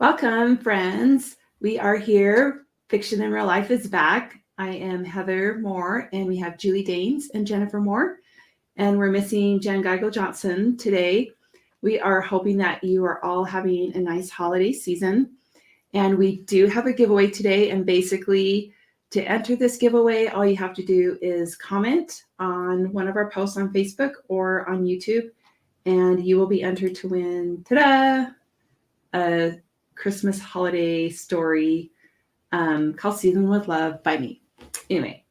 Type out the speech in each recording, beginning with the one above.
Welcome, friends. We are here. Fiction in Real Life is back. I am Heather Moore, and we have Julie Daines and Jennifer Moore, and we're missing Jen Geigle Johnson today. We are hoping that you are all having a nice holiday season, and we do have a giveaway today. And basically, to enter this giveaway, all you have to do is comment on one of our posts on Facebook or on YouTube, and you will be entered to win, ta-da, a Christmas holiday story called Season with Love by me. Anyway,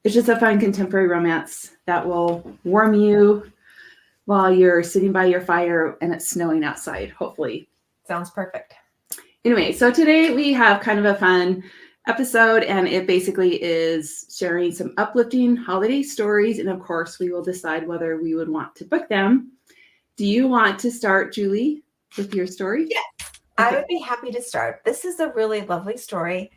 it's just a fun contemporary romance that will warm you while you're sitting by your fire and it's snowing outside, hopefully. Sounds perfect. Anyway, so today we have kind of a fun episode, and it basically is sharing some uplifting holiday stories. And of course, we will decide whether we would want to book them. Do you want to start, Julie, with your story? Yes. I would be happy to start. This is a really lovely story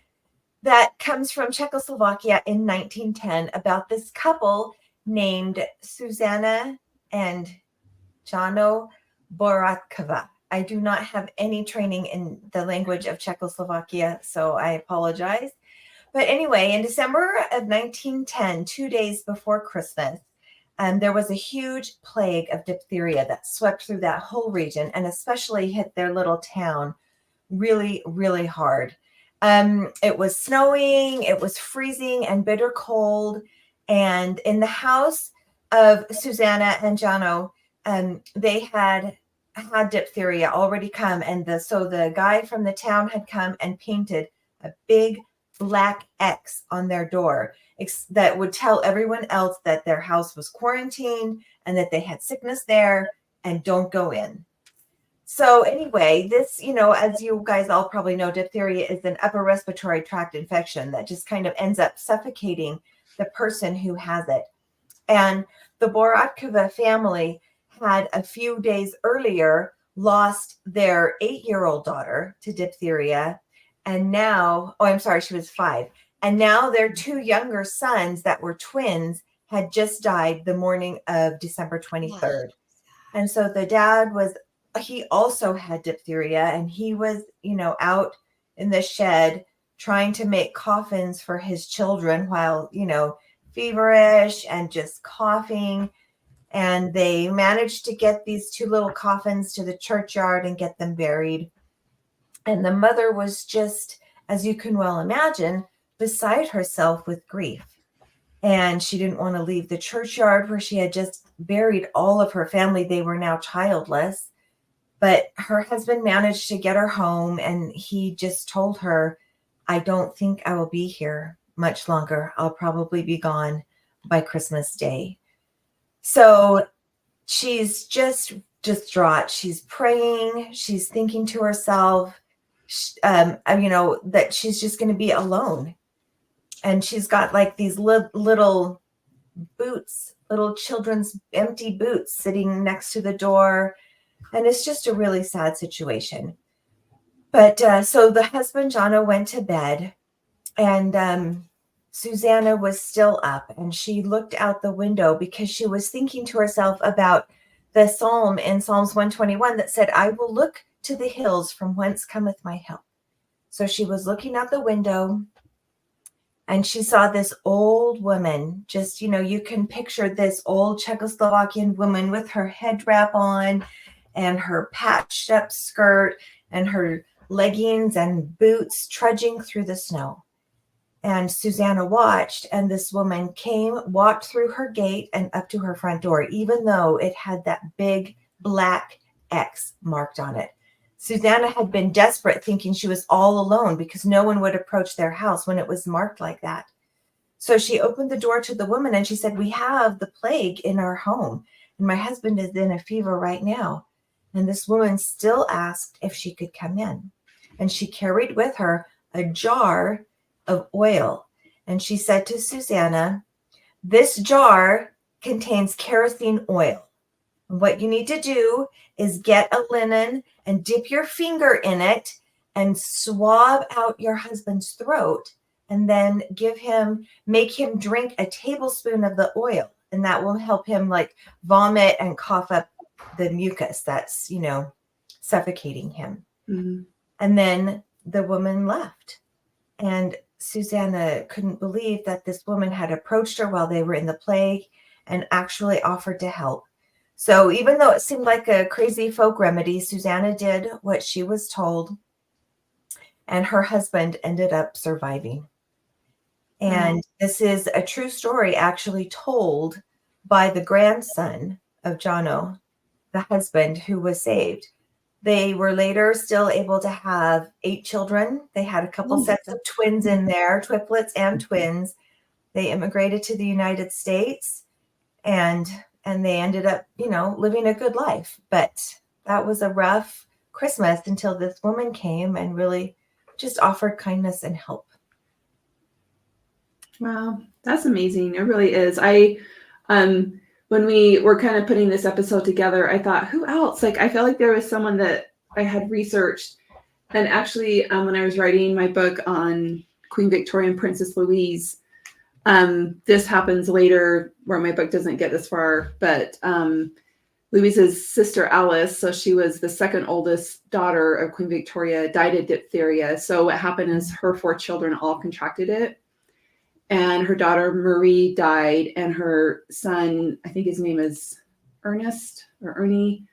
that comes from Czechoslovakia in 1910 about this couple named Susanna and Jano Boratkova. I do not have any training in the language of Czechoslovakia, so I apologize. But anyway, in December of 1910, 2 days before Christmas, there was a huge plague of diphtheria that swept through that whole region and especially hit their little town really, really hard. It was snowing, it was freezing and bitter cold. And in the house of Susanna and Jano, they had diphtheria already come. And so the guy from the town had come and painted a big black X on their door that would tell everyone else that their house was quarantined and that they had sickness there and don't go in. So anyway, this, as you guys all probably know, diphtheria is an upper respiratory tract infection that just kind of ends up suffocating the person who has it. And the Boratkova family had a few days earlier lost their 8-year-old daughter to diphtheria. And now, she was 5. And now their 2 younger sons that were twins had just died the morning of December 23rd. And so the dad he also had diphtheria, and he was, out in the shed trying to make coffins for his children while, feverish and just coughing. And they managed to get these 2 little coffins to the churchyard and get them buried. And the mother was just, as you can well imagine, beside herself with grief. And she didn't want to leave the churchyard where she had just buried all of her family. They were now childless. But her husband managed to get her home, and he just told her, I don't think I will be here much longer. I'll probably be gone by Christmas Day. So she's just distraught. She's praying. She's thinking to herself, that she's just going to be alone. And she's got like these little boots, little children's empty boots sitting next to the door. And it's just a really sad situation. But so the husband, Jano, went to bed, and Susanna was still up, and she looked out the window because she was thinking to herself about the psalm in Psalms 121 that said, I will look to the hills from whence cometh my help. So she was looking out the window, and she saw this old woman, just, you can picture this old Czechoslovakian woman with her head wrap on and her patched up skirt and her leggings and boots trudging through the snow. And Susanna watched, and this woman walked through her gate and up to her front door, even though it had that big black X marked on it. Susanna had been desperate, thinking she was all alone because no one would approach their house when it was marked like that. So she opened the door to the woman and she said, we have the plague in our home, and my husband is in a fever right now. And this woman still asked if she could come in. And she carried with her a jar of oil. And she said to Susanna, this jar contains kerosene oil. What you need to do is get a linen and dip your finger in it and swab out your husband's throat, and then make him drink a tablespoon of the oil. And that will help him like vomit and cough up the mucus that's, suffocating him. Mm-hmm. And then the woman left. And Susanna couldn't believe that this woman had approached her while they were in the plague and actually offered to help. So even though it seemed like a crazy folk remedy, Susanna did what she was told, and her husband ended up surviving. And this is a true story actually told by the grandson of Jono, the husband who was saved. They were later still able to have 8 children. They had a couple sets of twins in there, triplets and twins. They immigrated to the United States, and they ended up, living a good life. But that was a rough Christmas until this woman came and really just offered kindness and help. Wow, that's amazing. It really is. When we were kind of putting this episode together, I thought, who else? Like, I felt like there was someone that I had researched. And actually, when I was writing my book on Queen Victoria and Princess Louise, this happens later where my book doesn't get this far, but Louise's sister Alice, so she was the second oldest daughter of Queen Victoria, died of diphtheria. So what happened is her 4 children all contracted it. And her daughter Marie died, and her son, I think his name is Ernest or Ernie,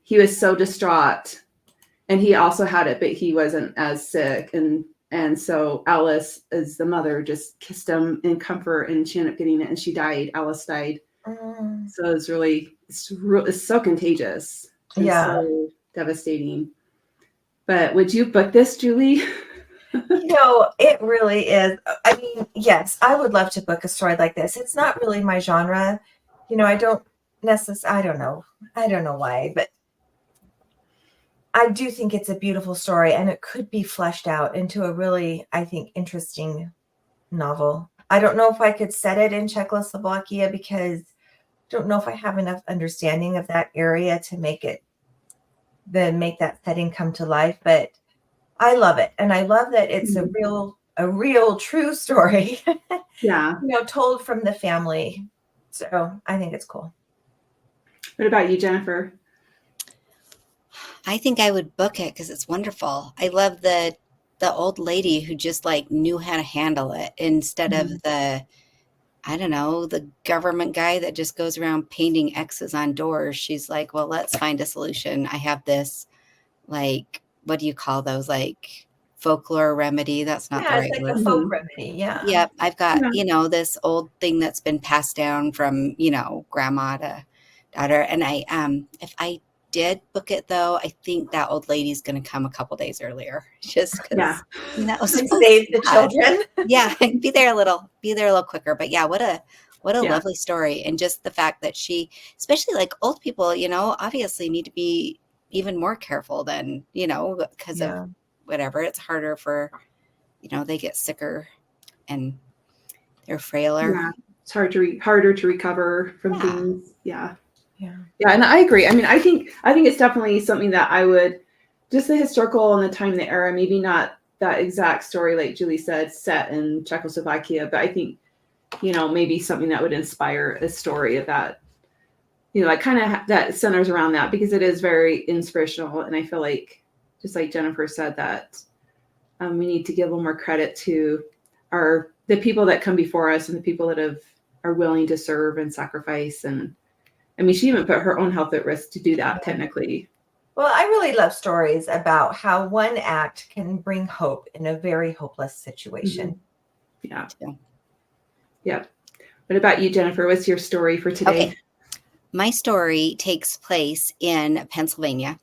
he was so distraught, and he also had it, but he wasn't as sick. And so Alice, as the mother, just kissed him in comfort, and she ended up getting it, and she died. Alice died. So it's so contagious. Yeah. So devastating. But would you book this, Julie? It really is. I mean, yes, I would love to book a story like this. It's not really my genre. I don't necessarily, I don't know why, but I do think it's a beautiful story, and it could be fleshed out into a really, I think, interesting novel. I don't know if I could set it in Czechoslovakia because I don't know if I have enough understanding of that area to make that setting come to life, but I love it. And I love that it's a real true story. Yeah. Told from the family. So I think it's cool. What about you, Jennifer? I think I would book it because it's wonderful. I love the old lady who just knew how to handle it instead of the government guy that just goes around painting X's on doors. She's like, well, let's find a solution. I have this, what do you call those? Folklore remedy. That's not the right word. It's like a folk remedy. Yeah. Yep. I've got, this old thing that's been passed down from, grandma to daughter. And if I did book it though, I think that old lady's going to come a couple days earlier just because, save the children. Yeah. Be there a little quicker. But yeah, what a lovely story. And just the fact that she, especially old people, obviously need to be even more careful than, because of whatever. It's harder for, they get sicker and they're frailer. Yeah. It's harder to recover from things. Yeah. And I agree. I mean, I think it's definitely something that I would, just the historical and the time, the era, maybe not that exact story, like Julie said, set in Czechoslovakia, but I think, maybe something that would inspire a story of that, that centers around that, because it is very inspirational. And I feel like, just like Jennifer said, that we need to give a little more credit to the people that come before us and the people that are willing to serve and sacrifice. And I mean, she even put her own health at risk to do that, technically. Well, I really love stories about how one act can bring hope in a very hopeless situation. Yeah. What about you, Jennifer? What's your story for today? Okay. My story takes place in Pennsylvania.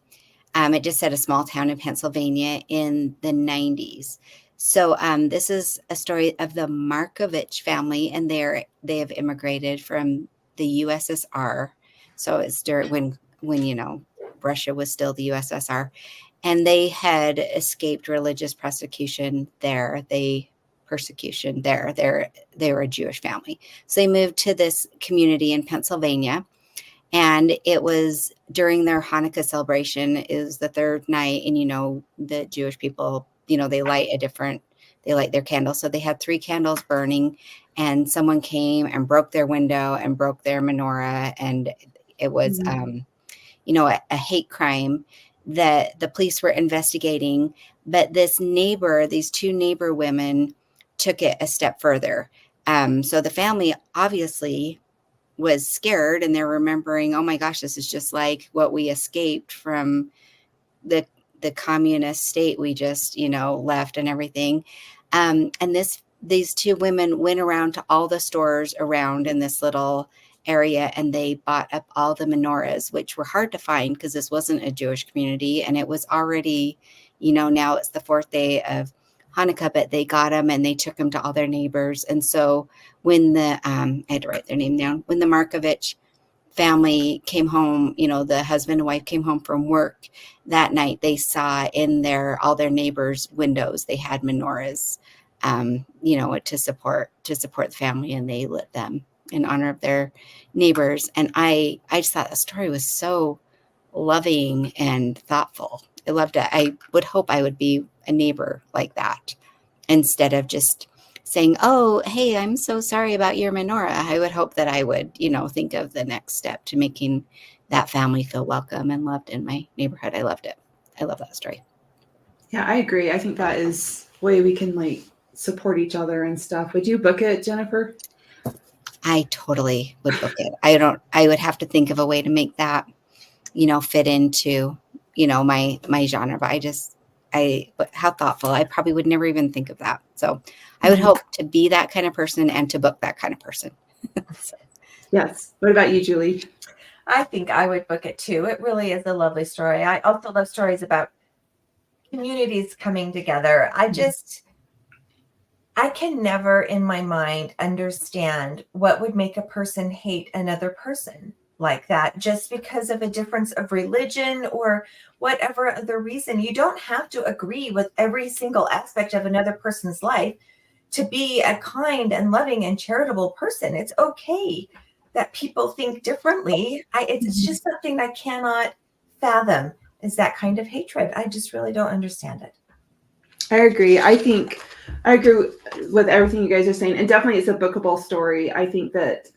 It just said a small town in Pennsylvania in the 90s. So this is a story of the Markovich family, and they have immigrated from the USSR. So it's during when Russia was still the USSR, and they had escaped religious persecution there. They were a Jewish family. So they moved to this community in Pennsylvania, and it was during their Hanukkah celebration. Is the third night, and the Jewish people, they light their candles. So they had 3 candles burning, and someone came and broke their window and broke their menorah, and it was a hate crime. that the police were investigating, but these two neighbor women took it a step further. So the family obviously was scared, and they're remembering, oh my gosh, this is just like what we escaped from the communist state we just, left and everything. And these two women went around to all the stores around in this little area, and they bought up all the menorahs, which were hard to find because this wasn't a Jewish community, and it was already, now it's the fourth day of Hanukkah, but they got them and they took them to all their neighbors. And so when I had to write their name down, when the Markovich family came home, the husband and wife came home from work that night, they saw in all their neighbors' windows, they had menorahs, to support the family, and they lit them in honor of their neighbors. And I just thought the story was so loving and thoughtful. I loved it. I would hope I would be a neighbor like that, instead of just saying, oh, hey, I'm so sorry about your menorah. I would hope that I would, think of the next step to making that family feel welcome and loved in my neighborhood. I loved it. I love that story. Yeah, I agree. I think that is a way we can support each other and stuff. Would you book it, Jennifer? I totally would book it. I would have to think of a way to make that, fit into, my genre, but how thoughtful. I probably would never even think of that. So I would hope to be that kind of person and to book that kind of person. So. Yes. What about you, Julie? I think I would book it too. It really is a lovely story. I also love stories about communities coming together. I can never in my mind understand what would make a person hate another person like that, just because of a difference of religion or whatever other reason. You don't have to agree with every single aspect of another person's life to be a kind and loving and charitable person. It's okay that people think differently. It's just something I cannot fathom, is that kind of hatred. I just really don't understand it. I agree. I agree with everything you guys are saying, and definitely it's a bookable story. I think that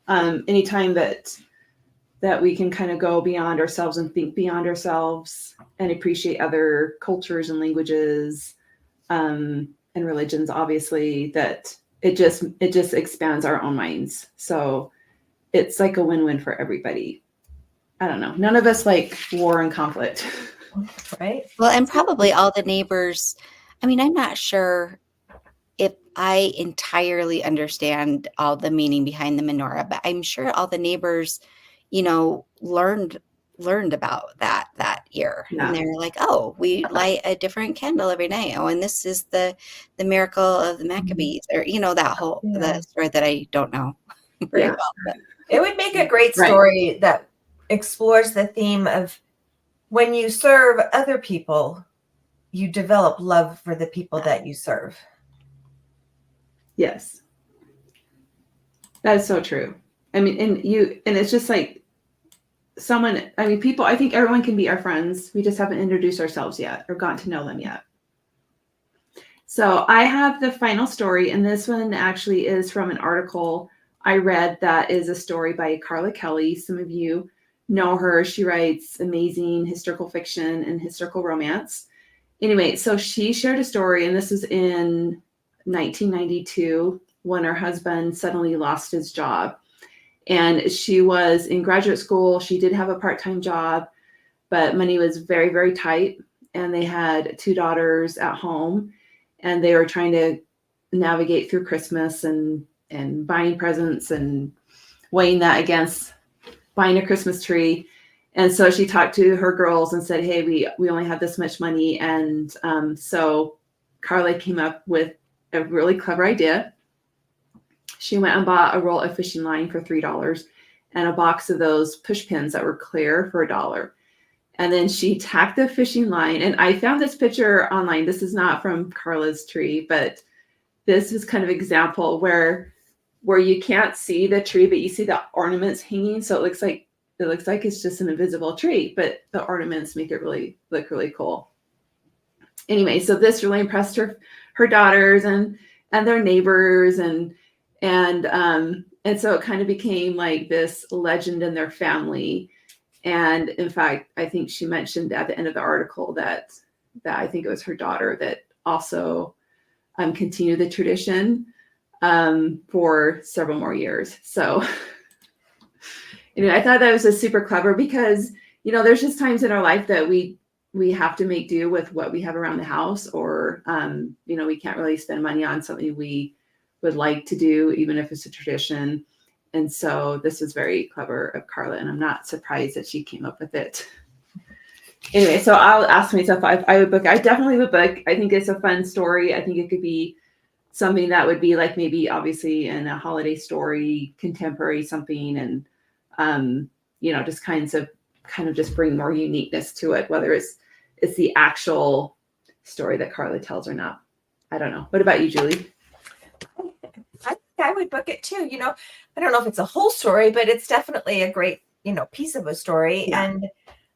anytime that we can kind of go beyond ourselves and think beyond ourselves and appreciate other cultures and languages and religions, obviously, that it just expands our own minds. So it's like a win-win for everybody. I don't know. None of us like war and conflict. Right. Well, and probably all the neighbors, I'm not sure if I entirely understand all the meaning behind the menorah, but I'm sure all the neighbors, learned about that year. Yeah. And they're like, oh, we light a different candle every night. Oh, and this is the miracle of the Maccabees, or, that whole the story that I don't know very well. But. It would make a great story that explores the theme of when you serve other people, you develop love for the people that you serve. Yes. That is so true. And it's just like people, I think everyone can be our friends. We just haven't introduced ourselves yet or gotten to know them yet. So I have the final story, and this one actually is from an article I read that is a story by Carla Kelly. Some of you know her. She writes amazing historical fiction and historical romance. Anyway, so she shared a story, and this was in 1992 when her husband suddenly lost his job. And she was in graduate school. She did have a part-time job, but money was very, very tight. And they had 2 daughters at home, and they were trying to navigate through Christmas and buying presents and weighing that against buying a Christmas tree. And so she talked to her girls and said, hey, we only have this much money. And so Carla came up with a really clever idea. She went and bought a roll of fishing line for $3 and a box of those push pins that were clear for $1. And then she tacked the fishing line. And I found this picture online. This is not from Carla's tree, but this is kind of example where you can't see the tree, but you see the ornaments hanging. So it looks like it's just an invisible tree, but the ornaments make it look really cool. Anyway, so this really impressed her daughters and their neighbors, and so it kind of became like this legend in their family. And in fact, I think she mentioned at the end of the article that I think it was her daughter that also continued the tradition for several more years. So, I thought that was just super clever because, there's just times in our life that we have to make do with what we have around the house, or, we can't really spend money on something we would like to do, even if it's a tradition. And so this was very clever of Carla, and I'm not surprised that she came up with it. Anyway, so I'll ask myself if I would book. I definitely would book. I think it's a fun story. I think it could be something that would be like maybe obviously in a holiday story, contemporary something, and just kind of just bring more uniqueness to it, whether it's the actual story that Carla tells or not. I don't know. What about you, Julie? I think I would book it too. I don't know if it's a whole story, but it's definitely a great, piece of a story. Yeah. And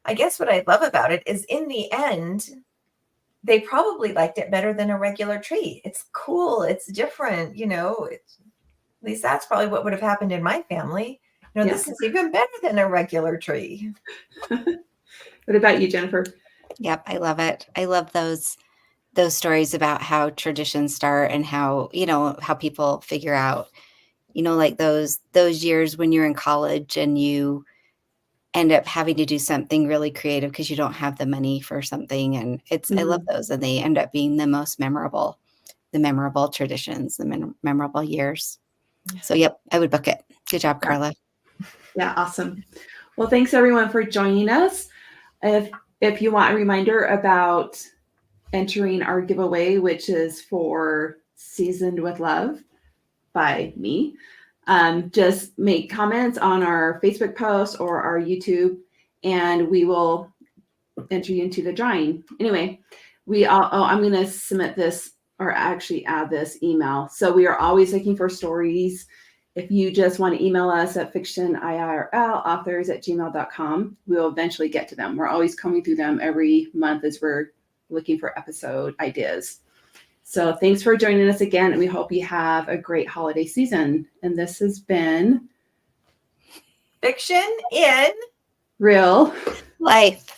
I guess what I love about it is in the end, they probably liked it better than a regular tree. It's cool. It's different. At least that's probably what would have happened in my family. Yeah. This is even better than a regular tree. What about you, Jennifer? Yep, I love it. I love those stories about how traditions start and how people figure out, like those years when you're in college and you end up having to do something really creative because you don't have the money for something. And I love those, and they end up being the most memorable traditions, the memorable years. So, yep, I would book it. Good job, Carla. Yeah, awesome. Well, thanks everyone for joining us. If you want a reminder about entering our giveaway, which is for Seasoned with Love by me, just make comments on our Facebook post or our YouTube, and we will enter you into the drawing. Anyway, I'm going to submit this, or actually add this email. So we are always looking for stories. If you just want to email us at fictionirlauthors@gmail.com, we'll eventually get to them. We're always combing through them every month as we're looking for episode ideas. So thanks for joining us again, and we hope you have a great holiday season. And this has been Fiction in Real Life.